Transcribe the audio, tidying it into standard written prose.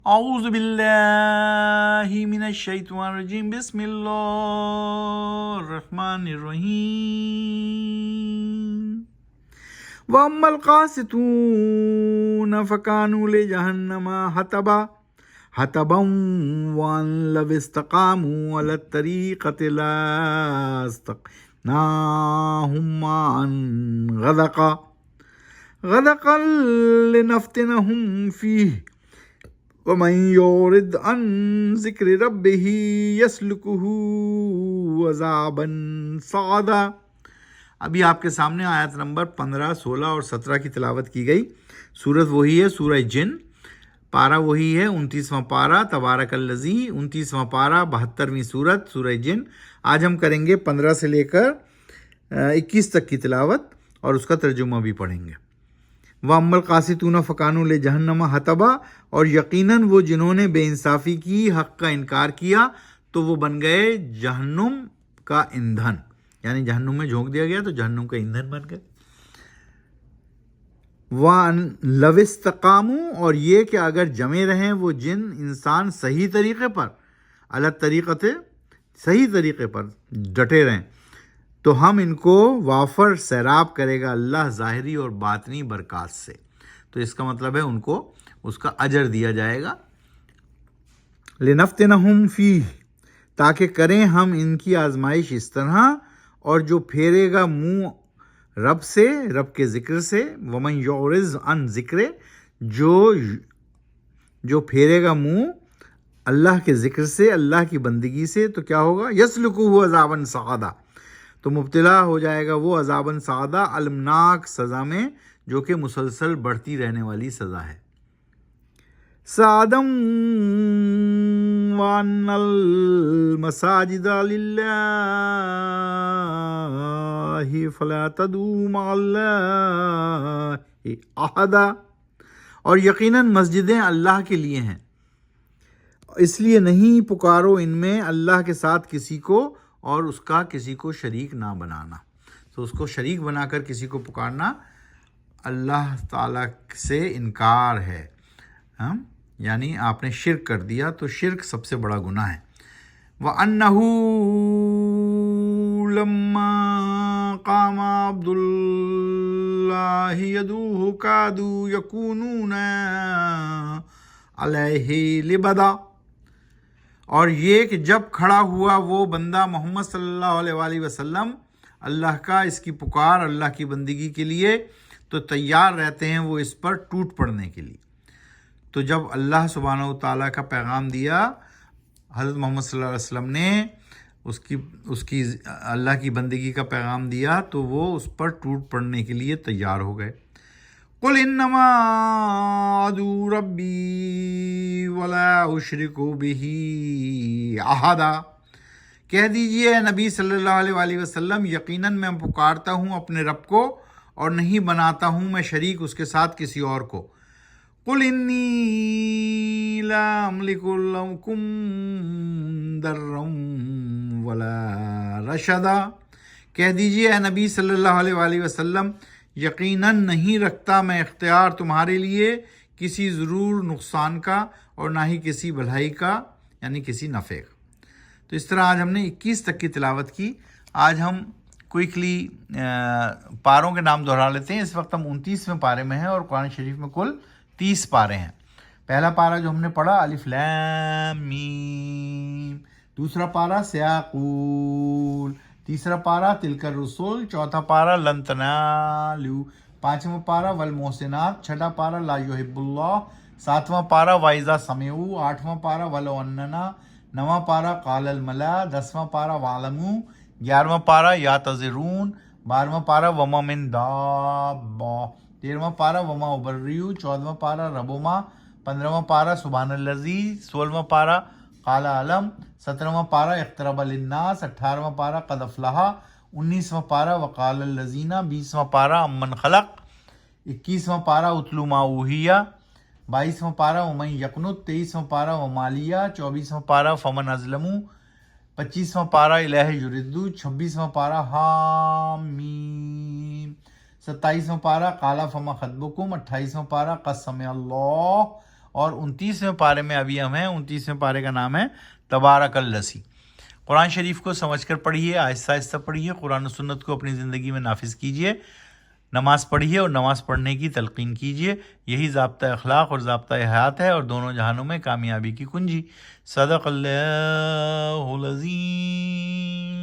اعوذ باللہ من الشیطان الرجیم بسم اللہ الرحمن الرحیم وَأَمَّا الْقَاسِطُونَ فَكَانُوا لِجَهَنَّمَ حَطَبًا وَأَن لَّوِ اسْتَقَامُوا عَلَى الطَّرِيقَةِ لَأَسْقَيْنَاهُم مَّاءً غَدَقًا لِّنَفْتِنَهُمْ فِيهِ وَمَن يُعْرِضْ عَن ذِكْرِ رَبِّهِ يَسْلُكْهُ عَذَابًا صَعَدًا۔ ابھی آپ کے سامنے آیت نمبر 15، 16 اور 17 کی تلاوت کی گئی۔ سورت وہی ہے سورہ جن، پارہ وہی ہے 29واں پارہ تبارک الذی، 29واں پارہ 72ویں سورت سورہ جن۔ آج ہم کریں گے 15 سے لے کر 21 تک کی تلاوت اور اس کا ترجمہ بھی پڑھیں گے۔ وَأَمَّا الْقَاسِطُونَ فَكَانُوا لِجَهَنَّمَ حَطَبًا، اور یقیناً وہ جنہوں نے بے انصافی کی، حق کا انکار کیا، تو وہ بن گئے جہنم کا ایندھن، یعنی جہنم میں جھونک دیا گیا تو جہنم کا ایندھن بن گئے۔ وَأَن لَوِ اسْتَقَامُوا، اور یہ کہ اگر جمے رہیں وہ جن انسان صحیح طریقے پر، علی الطریقۃ، صحیح طریقے پر ڈٹے رہیں، تو ہم ان کو وافر سیراب کرے گا اللہ ظاہری اور باطنی برکات سے۔ تو اس کا مطلب ہے ان کو اس کا اجر دیا جائے گا۔ لِنَفْتِنَهُمْ فِيهِ، تاکہ کریں ہم ان کی آزمائش اس طرح، اور جو پھیرے گا منہ رب سے، رب کے ذکر سے، وَمَن يُعْرِضْ عَن ذِكْرِ، جو پھیرے گا منہ اللہ کے ذکر سے، اللہ کی بندگی سے، تو کیا ہوگا؟ يَسْلُكُهُ عَذَابًا صَعَدًا، تو مبتلا ہو جائے گا وہ عذابًا صَعَدًا، المناک سزا میں، جو کہ مسلسل بڑھتی رہنے والی سزا ہے۔ صَعَدًا وَأَنَّ الْمَسَاجِدَ لِلَّهِ فَلَا تَدْعُوا مَعَ اللَّهِ أَحَدًا، اور یقیناً مسجدیں اللہ کے لیے ہیں، اس لیے نہیں پکارو ان میں اللہ کے ساتھ کسی کو، اور اس کا کسی کو شریک نہ بنانا۔ تو اس کو شریک بنا کر کسی کو پکارنا اللہ تعالیٰ سے انکار ہے، یعنی آپ نے شرک کر دیا، تو شرک سب سے بڑا گناہ ہے۔ وَأَنَّهُ لَمَّا قَامَ عَبْدُ اللَّهِ يَدْعُوهُ كَادُوا يَكُونُونَ عَلَيْهِ لِبَدًا، اور یہ کہ جب کھڑا ہوا وہ بندہ محمد صلی اللہ علیہ وآلہ وسلم اللہ کا، اس کی پکار اللہ کی بندگی کے لیے، تو تیار رہتے ہیں وہ اس پر ٹوٹ پڑنے کے لیے۔ تو جب اللہ سبحانہ و تعالیٰ کا پیغام دیا، حضرت محمد صلی اللہ علیہ وسلم نے اس کی اللہ کی بندگی کا پیغام دیا، تو وہ اس پر ٹوٹ پڑنے کے لیے تیار ہو گئے۔ قُلْ إِنَّمَا أَدْعُو رَبِّي وَلَا أُشْرِكُ بِهِ أَحَدًا، کہہ دیجئے اے نبی صلی اللہ علیہ وآلہ وسلم، یقیناً میں پکارتا ہوں اپنے رب کو اور نہیں بناتا ہوں میں شریک اس کے ساتھ کسی اور کو۔ قُلْ إِنِّي لَا أَمْلِكُ لَكُمْ ضَرًّا وَلَا رَشَدًا، کہہ دیجئے اے نبی صلی اللہ علیہ وآلہ وسلم، یقیناً نہیں رکھتا میں اختیار تمہارے لیے کسی ضرور نقصان کا اور نہ ہی کسی بھلائی کا، یعنی کسی نفع کا۔ تو اس طرح آج ہم نے 21 تک کی تلاوت کی۔ آج ہم کوئکلی پاروں کے نام دہرا لیتے ہیں۔ اس وقت ہم 29ویں پارے میں ہیں اور قرآن شریف میں کل 30 پارے ہیں۔ پہلا پارہ جو ہم نے پڑھا الف لام میم، دوسرا پارہ سیاقول، تیسرا پارہ تلک الرسل، چوتھا پارہ لن تنالوا، پانچواں پارہ والمحسنات، چھٹا پارہ لا یحب اللہ، ساتواں پارہ وَإِذَا سَمِعُوا، آٹھواں پارہ وَلَوْ أَنَّنَا، نواں پارہ قَالَ الْمَلَأُ، دسواں پارہ وَاعْلَمُوا، گیارہواں پارہ يَعْتَذِرُونَ، بارہواں پارہ وَمَا مِن دَابَّةٍ، تیرہواں پارہ وَمَا أُبَرِّئُ، چودہواں پارہ ربما، پندرہواں پارہ سبحان الذی، سولہواں پارہ قال علم، سترہواں پارہ اقترب للناس، اٹھارہواں پارہ قد افلح، 19واں پارہ وقال الذین، 20واں پارہ امن خلق، 21واں پارہ اتلو ما اوحی، 22واں پارہ ومن یقنت، 23واں پارہ ومالیہ، 24واں پارہ فمن ازلم، 25واں پارہ الہ یردو، 26واں پارہ حامیم، 27واں پارہ قال فما خطبکم، 28واں پارہ قد سمع اللہ، اور 29ویں پارے میں ابھی ہم ہیں. 29ویں پارے کا نام ہے تبارک الذی. قرآن شریف کو سمجھ کر پڑھیے، آہستہ آہستہ پڑھیے، قرآن و سنت کو اپنی زندگی میں نافذ کیجیے، نماز پڑھیے اور نماز پڑھنے کی تلقین کیجیے. یہی ضابطہ اخلاق اور ضابطہ حیات ہے اور دونوں جہانوں میں کامیابی کی کنجی. صدق اللہ العظیم.